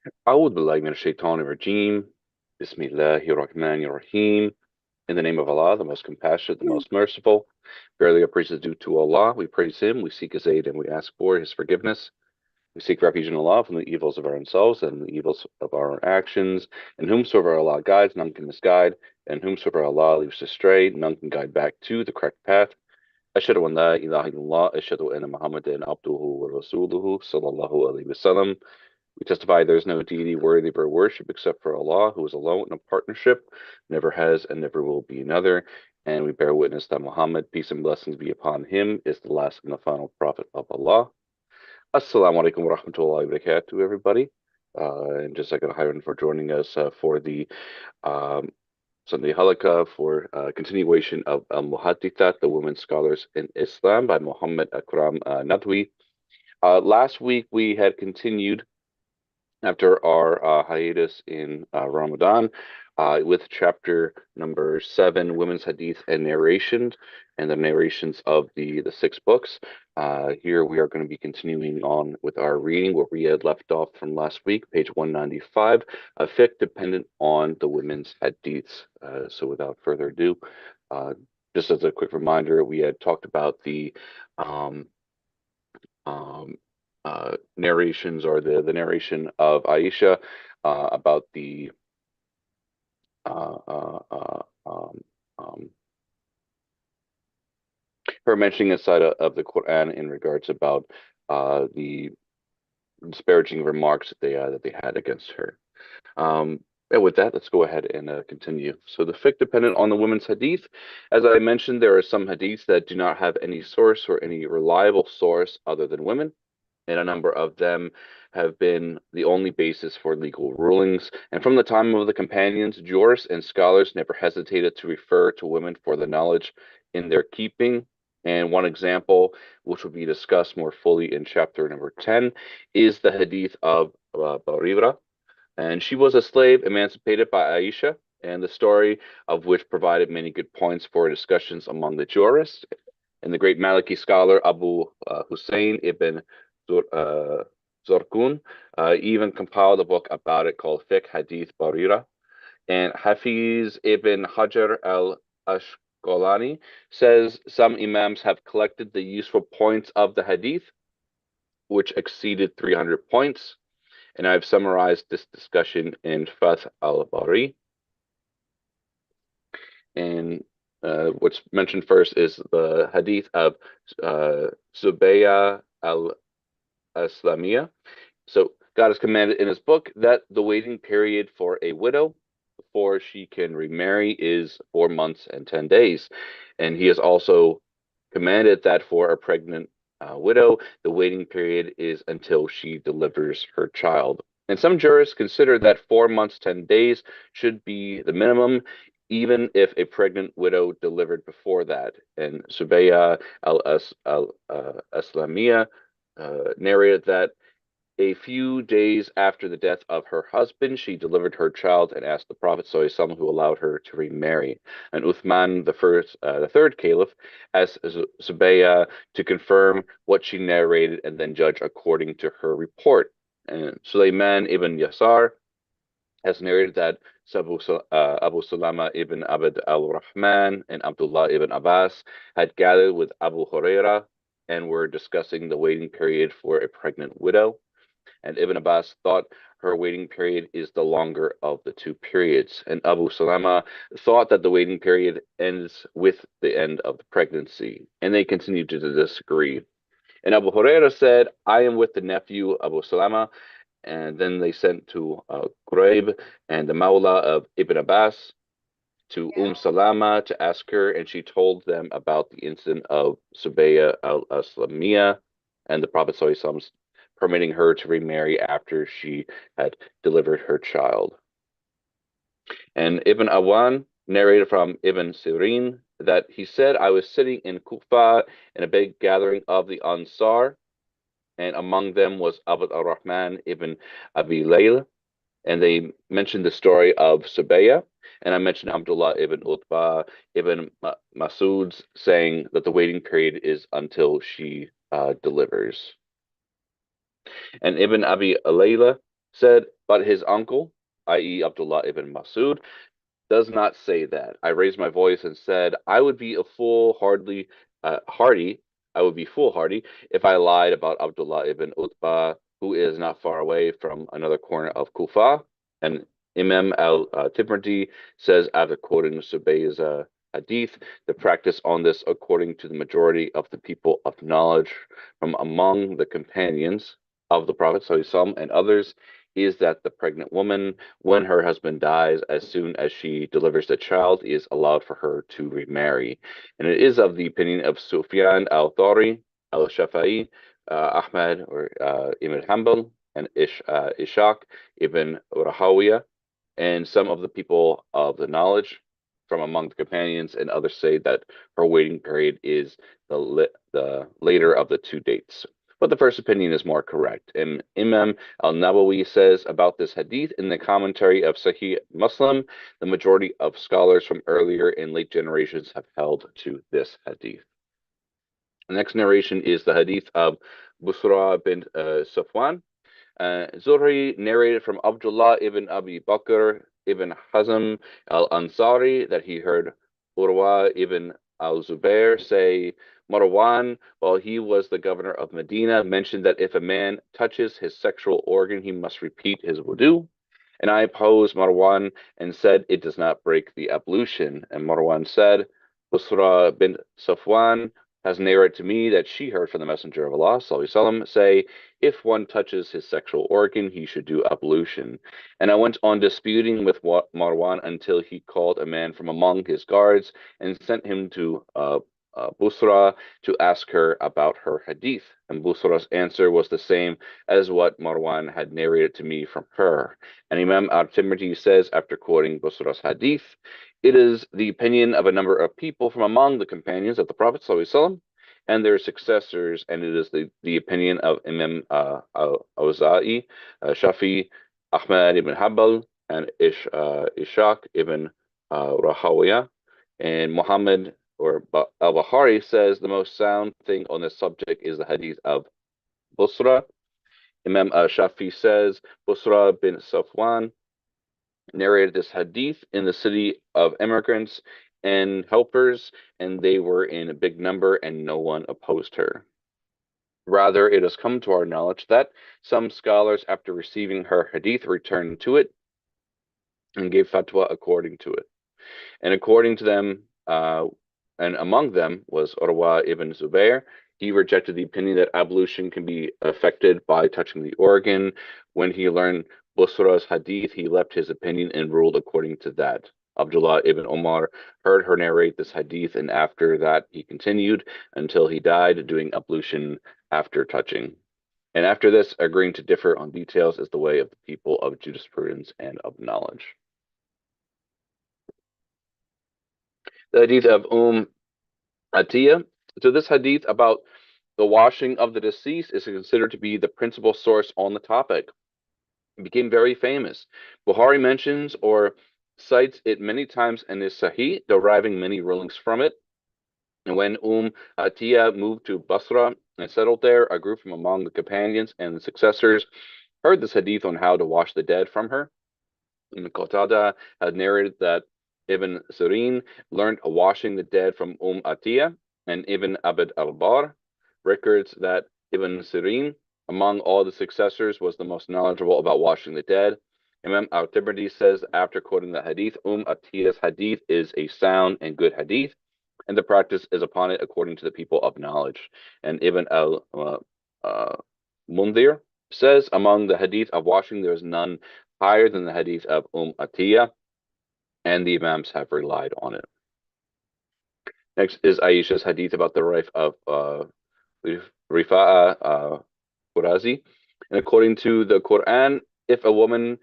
أعوذ بالله من الشيطان الرجيم. Bismillahir Rahmanir Rahim. In the name of Allah, the most compassionate, the most merciful. Verily, our praise is due to Allah. We praise Him, we seek His aid, and we ask for His forgiveness. We seek refuge in Allah from the evils of our own selves and the evils of our actions. And whomsoever Allah guides, none can misguide. And whomsoever Allah leaves astray, none can guide back to the correct path. Ashhadu an la ilaha illallah, ashhadu anna Muhammadan abduhu wa rasuluhu, sallallahu alayhi wa sallam. We testify there is no deity worthy of our worship except for Allah, who is alone in a partnership, never has and never will be another. And we bear witness that Muhammad, peace and blessings be upon him, is the last and the final prophet of Allah. Assalamu alaikum wa rahmatullahi wa barakatuh, everybody. And just like Hiram for joining us for the um, Sunday halaqah for continuation of Al-Muhaddithat, the Women Scholars in Islam by Mohammad Akram Nadwi. Last week we had continued after our hiatus in Ramadan with chapter number 7, Women's Hadith and Narrations, and the narrations of the 6 books. Here we are going to be continuing on with our reading where we had left off from last week, page 195, a fiqh dependent on the women's hadiths. So without further ado, just as a quick reminder, we had talked about the um, um, narrations or the narration of Aisha about the uh, uh, uh, um, um, her mentioning a side the Quran in regards about the disparaging remarks that they had against her. And with that, let's go ahead and continue. So the fiqh dependent on the women's hadith. As I mentioned, there are some hadiths that do not have any source or any reliable source other than women, and a number of them have been the only basis for legal rulings. And from the time of the companions, jurists and scholars never hesitated to refer to women for the knowledge in their keeping. And one example, which will be discussed more fully in chapter number 10, is the hadith of Barira. And she was a slave emancipated by Aisha, and the story of which provided many good points for discussions among the jurists. And the great Maliki scholar Abu Hussein ibn Zorkun even compiled a book about it called Fiqh Hadith Barira. And Hafiz ibn Hajar al-Ashqalani says some imams have collected the useful points of the hadith, which exceeded 300 points. And I've summarized this discussion in Fath al-Bari. And what's mentioned first is the hadith of Zubayya al-Aslamiyah. So God has commanded in his book that the waiting period for a widow before she can remarry is 4 months and 10 days. And he has also commanded that for a pregnant widow, the waiting period is until she delivers her child. And some jurists consider that 4 months, 10 days should be the minimum, even if a pregnant widow delivered before that. And Subaya al-Aslamiyah narrated that a few days after the death of her husband, she delivered her child and asked the Prophet ﷺ who allowed her to remarry. And Uthman, the third caliph, asked Zubayya to confirm what she narrated and then judge according to her report. And Sulaiman ibn Yasar has narrated that Abu Salama ibn Abd al-Rahman and Abdullah ibn Abbas had gathered with Abu Huraira and were discussing the waiting period for a pregnant widow. And Ibn Abbas thought her waiting period is the longer of the two periods. And Abu Salama thought that the waiting period ends with the end of the pregnancy. And they continued to disagree. And Abu Huraira said, I am with the nephew Abu Salama. And then they sent to Quraib and the Mawla of Ibn Abbas to Salama to ask her, and she told them about the incident of Subayya al-Aslamiyah and the Prophet ﷺ permitting her to remarry after she had delivered her child. And Ibn Awan narrated from Ibn Sirin that he said, I was sitting in Kufa in a big gathering of the Ansar, and among them was Abd al-Rahman ibn Abi Layl, and they mentioned the story of Subayya, and I mentioned Abdullah ibn Utbah ibn Masud's saying that the waiting period is until she delivers. And Ibn Abi Layla said, but his uncle, i.e. Abdullah ibn Masud, does not say that. I raised my voice and said, hardy, I would be foolhardy if I lied about Abdullah ibn Utbah, who is not far away from another corner of Kufa. And Imam al-Tirmidhi says, after quoting Subay's hadith, the practice on this, according to the majority of the people of knowledge from among the companions of the Prophet ﷺ and others, is that the pregnant woman, when her husband dies, as soon as she delivers the child, is allowed for her to remarry. And it is of the opinion of Sufyan al-Thawri, al-Shafi'i, Ahmad or Ibn Hanbal, and Ishaq ibn Rahawiya, and some of the people of the knowledge from among the companions, and others say that her waiting period is the later of the two dates. But the first opinion is more correct. And Imam al-Nawawi says about this hadith in the commentary of Sahih Muslim, the majority of scholars from earlier and late generations have held to this hadith. The next narration is the hadith of Busra bin Safwan. Zuhri narrated from Abdullah ibn Abi Bakr ibn Hazm al-Ansari that he heard Urwa ibn al-Zubair say, Marwan, while he was the governor of Medina, mentioned that if a man touches his sexual organ, he must repeat his wudu. And I opposed Marwan and said it does not break the ablution. And Marwan said, Busra bin Safwan has narrated to me that she heard from the Messenger of Allah وسلم, say, if one touches his sexual organ, he should do ablution. And I went on disputing with Marwan until he called a man from among his guards and sent him to Busra to ask her about her hadith. And Busra's answer was the same as what Marwan had narrated to me from her. And Imam al-Tirmidhi says, after quoting Busra's hadith, it is the opinion of a number of people from among the companions of the Prophet ﷺ and their successors, and it is the opinion of Imam al-Awza'i, Shafi, Ahmad ibn Hanbal, and Ishaq ibn Rahawiya. And Muhammad or al-Bahari says the most sound thing on this subject is the hadith of Busra. Imam Shafi says Busra bin Safwan narrated this hadith in the city of immigrants and helpers, and they were in a big number, and no one opposed her. Rather, it has come to our knowledge that some scholars, after receiving her hadith, returned to it and gave fatwa according to it. And according to them, and among them was Urwa ibn Zubair. He rejected the opinion that ablution can be affected by touching the organ. When he learned Busra's hadith, he left his opinion and ruled according to that. Abdullah ibn Omar heard her narrate this hadith, and after that he continued until he died, doing ablution after touching. And after this, agreeing to differ on details is the way of the people of jurisprudence and of knowledge. The hadith of Atiyah. So this hadith about the washing of the deceased is considered to be the principal source on the topic. It became very famous. Bukhari mentions or cites it many times in his Sahih, deriving many rulings from it. And when Atiyah moved to Basra and settled there, a group from among the companions and the successors heard this hadith on how to wash the dead from her. And Qatada had narrated that Ibn Sirin learned washing the dead from Atiyah, and Ibn Abd al-Bar records that Ibn Sirin, among all the successors, was the most knowledgeable about washing the dead. Imam al-Tirmidhi says, after quoting the hadith, Atiyah's hadith is a sound and good hadith, and the practice is upon it according to the people of knowledge. And Ibn al-Mundhir says, among the hadith of washing, there is none higher than the hadith of Atiyah, and the Imams have relied on it. Next is Aisha's hadith about the wife of Rifa'a Qurazi. And according to the Quran, if a woman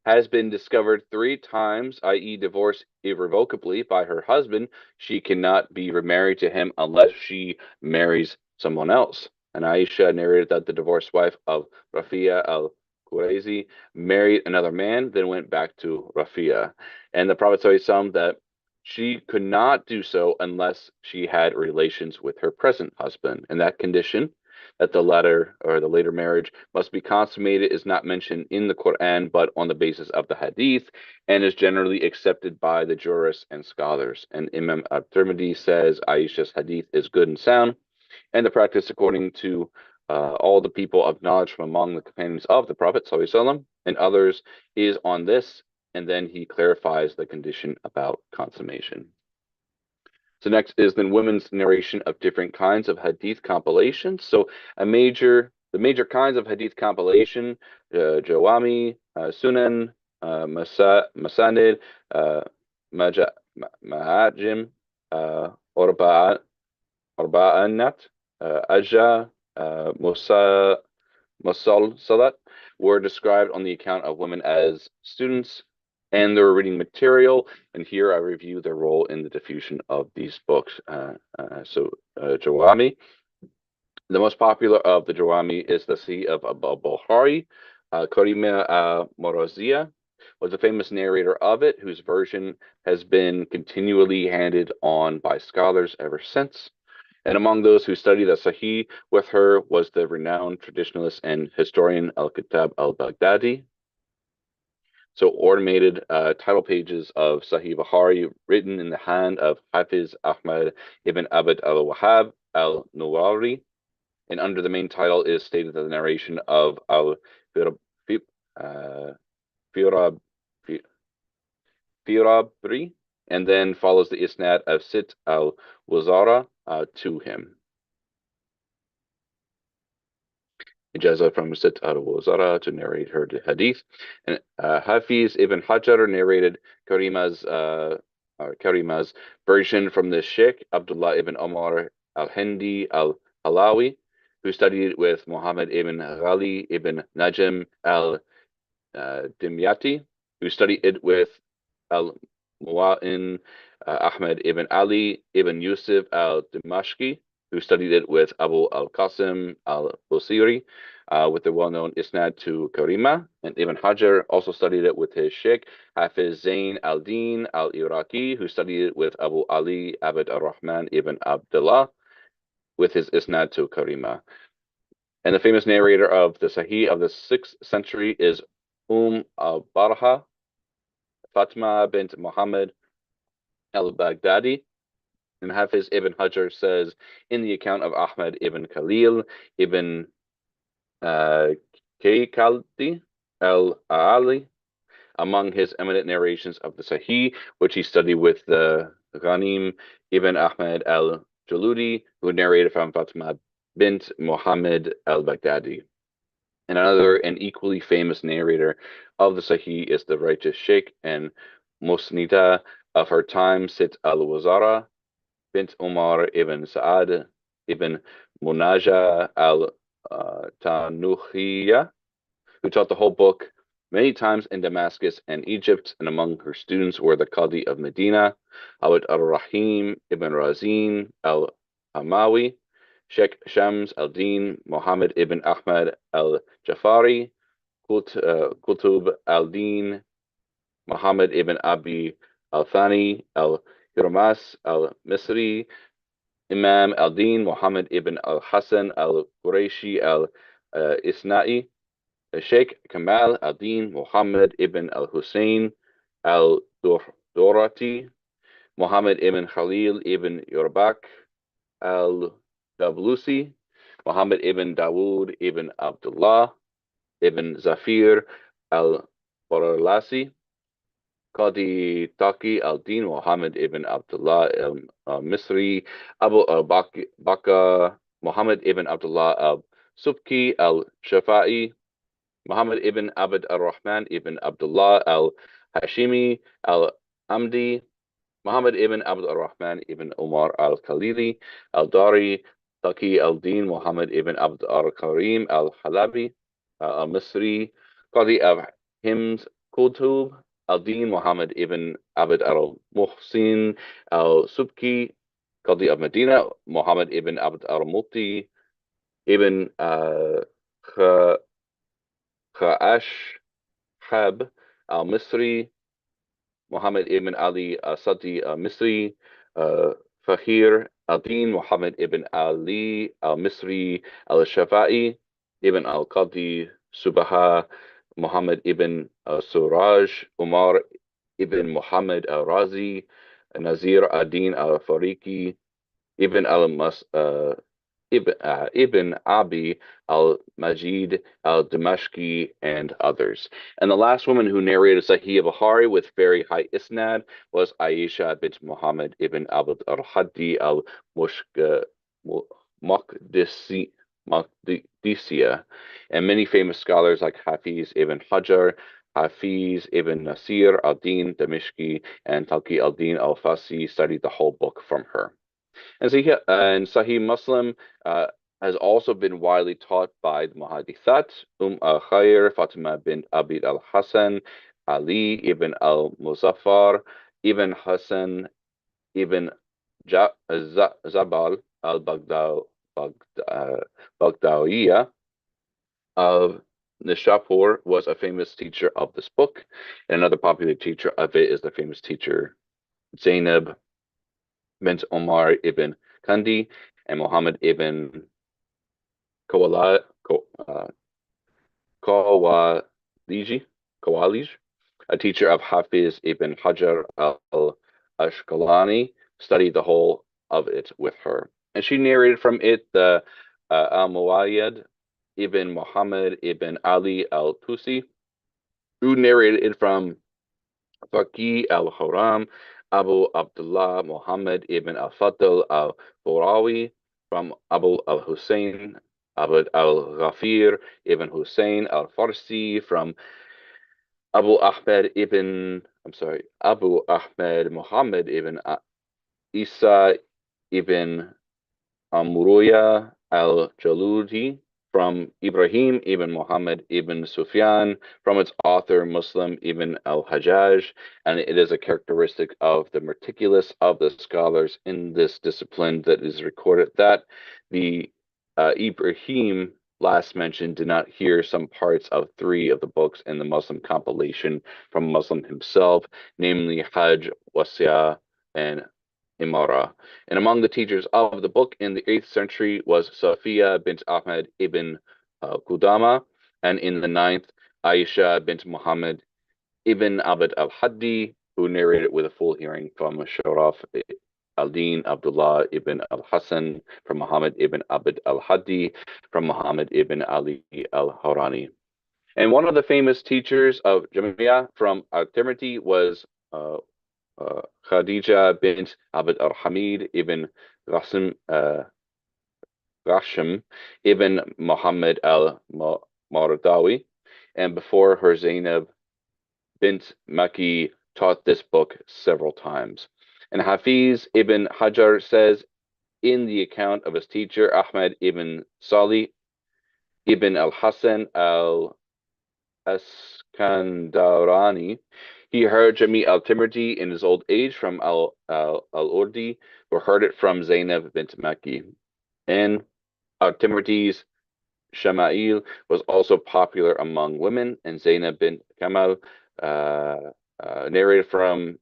has been discovered 3 times, i.e. divorced irrevocably by her husband, she cannot be remarried to him unless she marries someone else. And Aisha narrated that the divorced wife of Rafi'a al-Qurazi married another man, then went back to Rafi'a. And the Prophet ﷺ that she could not do so unless she had relations with her present husband. In that condition, that the later marriage must be consummated is not mentioned in the Quran, but on the basis of the Hadith, and is generally accepted by the jurists and scholars. And Imam At-Tirmidhi says Aisha's Hadith is good and sound, and the practice according to all the people of knowledge from among the companions of the Prophet ﷺ and others is on this, and then he clarifies the condition about consummation. So next is then women's narration of different kinds of hadith compilations. So the major kinds of hadith compilation, Jawami, Sunan, Masanid, Mahajim, Arba'at, Arba'anat, Ajah, Musalsalat were described on the account of women as students and their reading material. And here I review their role in the diffusion of these books. Jawami. The most popular of the Jawami is the Sahih of Al-Bukhari. Karima Morazia was a famous narrator of it, whose version has been continually handed on by scholars ever since. And among those who studied the Sahih with her was the renowned traditionalist and historian Al-Kitab al-Baghdadi. So ornamented title pages of Sahih Bukhari written in the hand of Hafiz Ahmad ibn Abd al-Wahhab al-Nuwari. And under the main title is stated the narration of al-Firabri, and then follows the isnad of Sit al-Wazara to him. Ijaza from Sit al-Wazara to narrate her hadith. And Hafiz ibn Hajar narrated Karima's version from the Sheikh Abdullah ibn Omar al-Hindi al-Halawi, who studied with Muhammad ibn Ghali ibn Najm al-Dimyati, who studied it with al-Muwa'in Ahmad ibn Ali ibn Yusuf al-Dimashqi, who studied it with Abu al-Qasim al-Busiri, with the well-known isnad to Karima. And Ibn Hajar also studied it with his sheikh, Hafiz Zain al-Din al-Iraqi, who studied it with Abu Ali Abd al-Rahman ibn Abdullah, with his isnad to Karima. And the famous narrator of the Sahih of the 6th century is al-Barha, Fatima bint Muhammad al-Baghdadi. And Hafiz ibn Hajar says in the account of Ahmad ibn Khalil ibn Kaykaldi al-Ali, among his eminent narrations of the Sahih, which he studied with the Ghanim ibn Ahmad al-Jaludi, who narrated from Fatima bint Muhammad al-Baghdadi. And another and equally famous narrator of the Sahih is the righteous Sheikh and Musnida of her time, Sit al-Wazara bint Umar ibn Sa'ad ibn Munaja al-Tanukhiyya, who taught the whole book many times in Damascus and Egypt, and among her students were the Qadi of Medina, Awad al-Rahim ibn Razin al-Hamawi, Sheikh Shams al-Din Muhammad ibn Ahmad al-Jafari, Qutub al-Din Muhammad ibn Abi al-Thani al-Hiramas al-Misri, Imam al-Din Muhammad ibn al-Hasan al-Qurayshi al-Isna'i, Sheikh Kamal al-Din Muhammad ibn al-Hussein al-Durati, Muhammad ibn Khalil ibn Yurbak al-Dablusi, Muhammad ibn Dawood ibn Abdullah ibn Zafir al-Baralasi, Qadi Taqi al-Din Muhammad ibn Abdullah al-Misri, Abu al-Baka Muhammad ibn Abdullah al-Subki al-Shafa'i, Muhammad ibn Abd al-Rahman ibn Abdullah al-Hashimi al-Amdi, Muhammad ibn Abd al-Rahman ibn Umar al-Khalili al-Dari, Taqi al-Din Muhammad ibn Abd al-Karim al-Halabi al-Misri, Qadi of Hims Qutub al-Din Muhammad ibn Abd al-Muhsin al-Subki, Qadi of Medina, Muhammad ibn Abd al-Muti ibn Kha'ashhab al-Misri, Muhammad ibn Ali Sadi al-Misri, Fakhr al-Din Muhammad ibn Ali al-Misri al-Shafi'i ibn al-Qadi Subaha Muhammad ibn Suraj Umar ibn Muhammad al-Razi Nazir ad-Din al-Fariki ibn al-Mas Ibn Abi al-Majid al-Damashqi, and others. And the last woman who narrated Sahih Bukhari with very high isnad was Aisha bint Muhammad ibn Abd al-Hadi al-Maqdisiya. And many famous scholars like Hafiz ibn Hajar, Hafiz ibn Nasir al-Din Damashqi, and Taqi al-Din al-Fasi studied the whole book from her. And Sahih Muslim uh, has also been widely taught by the Muhaddithat, al-Khair, Fatima bint Abid al-Hassan, Ali ibn al-Muzaffar, Ibn Hassan ibn Zabal al-Baghdawiyah of Nishapur was a famous teacher of this book. And another popular teacher of it is the famous teacher Zainab bint Omar ibn Kandi and Muhammad ibn Kawala, Kawaliji, Kawalij, a teacher of Hafiz ibn Hajar al-Ashqalani, studied the whole of it with her. And she narrated from it the Al-Muwayyad ibn Muhammad ibn Ali al-Tusi, who narrated it from Faqih al-Haram, Abu Abdullah Muhammad ibn al-Fadl al-Furawi, from Abu al-Hussein Abd al-Ghafir ibn Hussein al-Farsi, from Abu Ahmed Muhammad ibn Isa ibn Amruya al-Jaludi, from Ibrahim ibn Muhammad ibn Sufyan, from its author Muslim ibn al-Hajjaj, and it is a characteristic of the meticulous of the scholars in this discipline that is recorded that the Ibrahim last mentioned did not hear some parts of three of the books in the Muslim compilation from Muslim himself, namely Hajj, Wasiya, and Imara. And among the teachers of the book in the 8th century was Safiya bint Ahmed ibn Qudama, and in the 9th, Aisha bint Muhammad ibn Abd al-Hadi, who narrated with a full hearing from Sharaf al-Din Abdullah ibn al-Hassan, from Muhammad ibn Abd al-Hadi, from Muhammad ibn Ali al-Harani. And one of the famous teachers of Jamia from Al-Tirmidhi was Khadija bint Abd al-Hamid ibn Qasim Ghashim ibn Muhammad al-Mardawi, and before her Zainab bint Maki taught this book several times. And Hafiz ibn Hajar says in the account of his teacher Ahmad ibn Salih ibn al-Hasan al-Askandarani, he heard Jami al-Timirdi in his old age from al-Urdi, who heard it from Zainab bint Maki. And al-Timirdi's Shama'il was also popular among women, and Zainab bint Kamal narrated from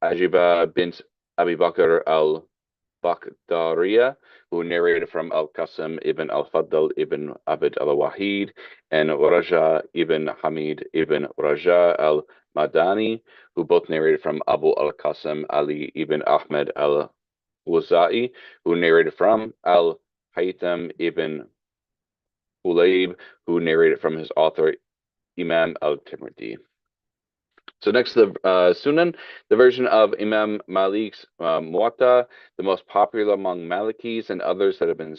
Ajiba bint Abi Bakr al-Bakhdariya, who narrated from Al-Qasim ibn al-Faddal ibn Abd al-Wahid, and Raja ibn Hamid ibn Raja al-Madani, who both narrated from Abu al-Qasim Ali ibn Ahmed al-Wuzai, who narrated from Al-Haytham ibn Ulayb, who narrated from his author Imam al-Tirmidhi. So next to the Sunan, the version of Imam Malik's Muwatta, the most popular among Malikis and others that have been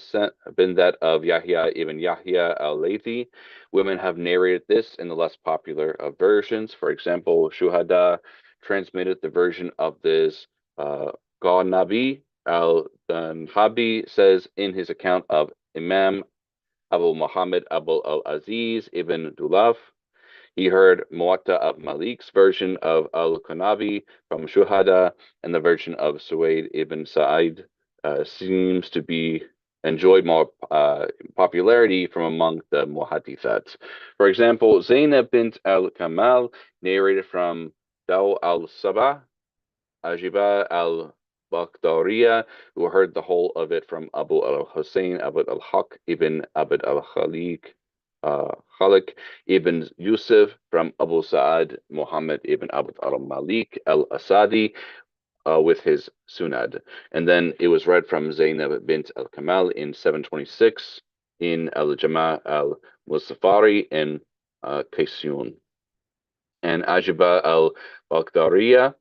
that of Yahya ibn Yahya al-Laythi. Women have narrated this in the less popular versions. For example, Shuhada transmitted the version of this Nabi al-Danhabi says in his account of Imam Abu Muhammad Abu al-Aziz ibn Dulaf. He heard Muwatta of Malik's version of Al-Qanabi from Shuhada, and the version of Suwaid ibn Sa'id seems to be enjoyed more popularity from among the Muhaddithat. For example, Zainab bint al-Kamal narrated from Daw al-Sabah, Ajiba al-Bakhdariya, who heard the whole of it from Abu al-Hussein, Abu al-Haq ibn Abd al-Khaliq, Khalik ibn Yusuf, from Abu Sa'ad Muhammad ibn Abd al-Malik al-Asadi, with his Sunad. And then it was read from Zainab bint al-Kamal in 726, in al-Jama' al-Mustafari, in Kaysun. And Ajiba al-Bakhdariya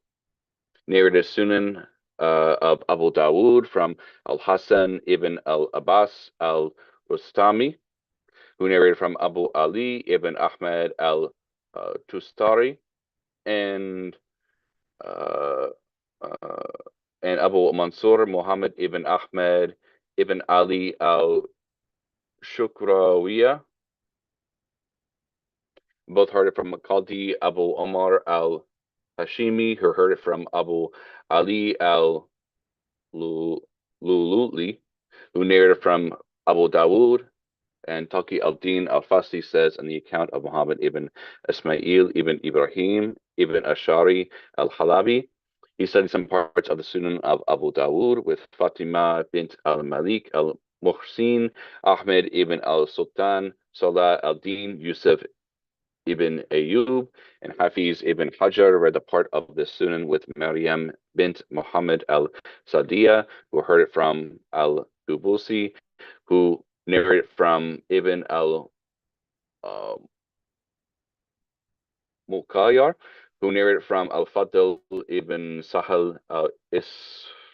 narrated Sunan of Abu Dawood from Al-Hasan ibn al-Abbas al-Rustami, who narrated from Abu Ali ibn Ahmad al-Tustari, and uh, uh, and Abu Mansur Muhammad ibn Ahmad ibn Ali al-Shukrawiya. Both heard it from Qadi Abu Omar al-Hashimi, who heard it from Abu Ali al-Lululi, who narrated from Abu Dawood. And Taqi al-Din al-Fasi says in the account of Muhammad ibn Ismail ibn Ibrahim ibn Ashari al-Halabi, he studied some parts of the Sunan of Abu Dawood with Fatima bint al-Malik al-Muhsin, Ahmed ibn al-Sultan, Salah al-Din, Yusuf ibn Ayyub, and Hafiz ibn Hajar read the part of the Sunan with Maryam bint Muhammad al-Sadiya, who heard it from al-Dubusi, who narrated from Ibn al-Muqayyar, who narrated from al-Fadl ibn Sahal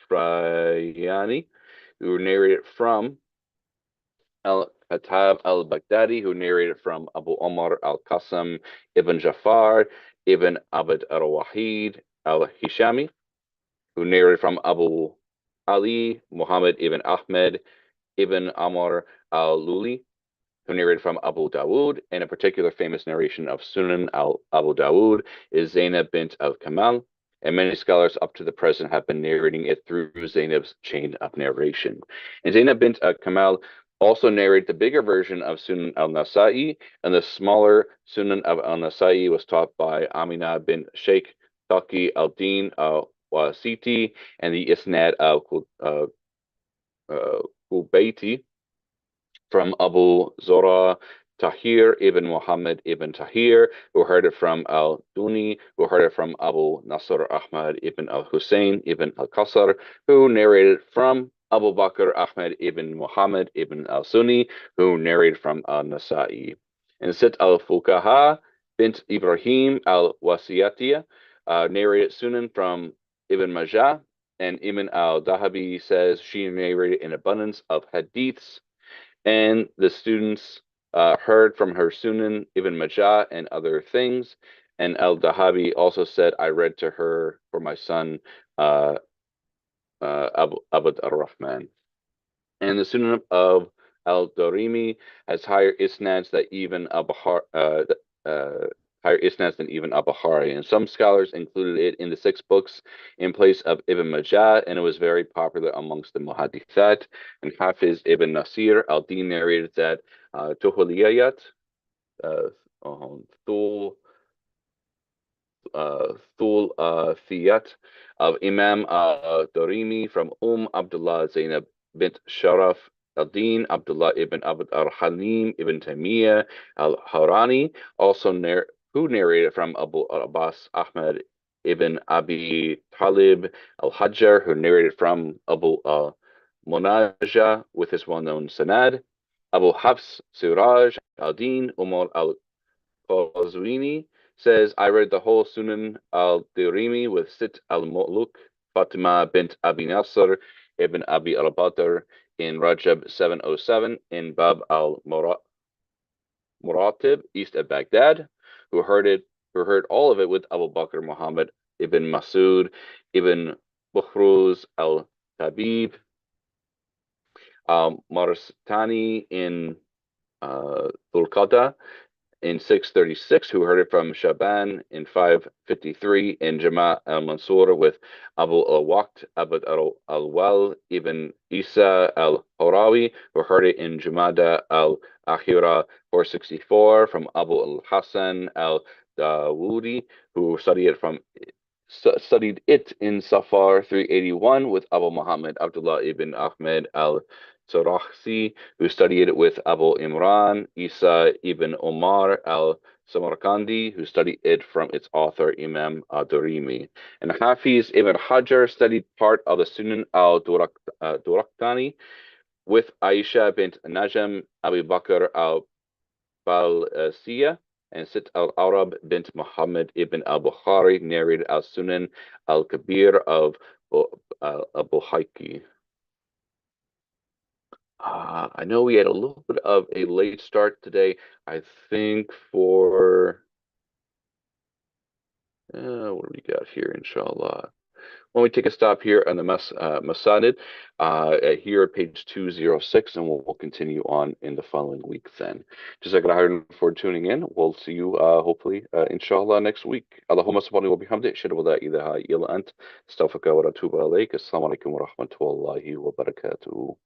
al-Israyani, who narrated from al-Khattab al-Baghdadi, who narrated from Abu Omar al-Qasim ibn Jafar ibn Abd al-Wahid al-Hishami, who narrated from Abu Ali Muhammad ibn Ahmed ibn Amr al-Luli, who narrated from Abu Dawood, and a particular famous narration of Sunan al-Abu Dawood is Zainab bint al-Kamal, and many scholars up to the present have been narrating it through Zainab's chain of narration. And Zainab bint al-Kamal also narrated the bigger version of Sunan al-Nasa'i, and the smaller Sunan of al-Nasa'i was taught by Amina bint Sheikh Taqi al-Din al-Wasiti, and the Isnad al-Qubayti from Abu Zora Tahir ibn Muhammad ibn Tahir, who heard it from al-Duni, who heard it from Abu Nasr Ahmad ibn al-Hussein ibn al-Qasr, who narrated from Abu Bakr Ahmad ibn Muhammad ibn al-Sunni, who narrated from al-Nasa'i. And Sit al-Fuqaha bint Ibrahim al-Wasiyatiyah narrated Sunan from Ibn Majah, and Ibn al-Dahabi says she narrated an abundance of hadiths, and the students heard from her Sunan, Ibn Majah, and other things. And al-Dahabi also said, I read to her for my son, Abd al-Rahman. And the Sunan of al-Darimi has higher isnads than even higher isnads than even al-Bukhari, and some scholars included it in the 6 books in place of Ibn Majah, and it was very popular amongst the Muhaddithat. And Hafiz ibn Nasir al-Din narrated that Tuhuliyat, Thul Thiyat of Imam Darimi from Abdullah Zainab bint Sharaf al-Din Abdullah ibn Abd al-Halim ibn Taymiyyah al-Harani, also who narrated from Abu Abbas Ahmad ibn Abi Talib al-Hajjar, who narrated from Abu Munaja with his well-known sanad. Abu Hafs Siraj al-Din Umar al-Qazwini says, I read the whole Sunan al-Dirimi with Sit al-Muluk, Fatima bint Abi Nasr ibn Abi al-Badr in Rajab 707 in Bab al-Muratib, east of Baghdad, who heard all of it with Abu Bakr Muhammad ibn Masud ibn Bukhruz al-Tabib Marstani in Dhul-Qada in 636, who heard it from Shaban in 553 in Jama' al-Mansur with Abu al-Waqt Abd al-Wal ibn Isa al-Hurawi, who heard it in Jumada al-Akhira 464 from Abu al-Hasan al-Dawoodi, who studied it from studied it in Safar 381 with Abu Muhammad Abdullah ibn Ahmed al-Sarakhsi, who studied it with Abu Imran Isa ibn Omar al-Samarkandi, who studied it from its author Imam Durimi. And Hafiz ibn Hajar studied part of the Sunan al-Duraktani with Aisha bint Najm Abu Bakr al-Balsiya and Sit al-Arab bint Muhammad ibn al-Bukhari narrated al-Sunan al-Kabir of Abu Haiki. I know we had a little bit of a late start today. I think for what do we got here, inshallah? When we take a stop here on the Masanid, here at page 206, and we'll continue on in the following week then. Jazakallah for tuning in. We'll see you hopefully, inshallah, next week. Allahumma subhanahu wa bihamdi, ashhadu an la ilaha illa ant, astaghfiruka wa atubu ilayk. Assalamu alaikum wa rahmatullahi wa barakatuh.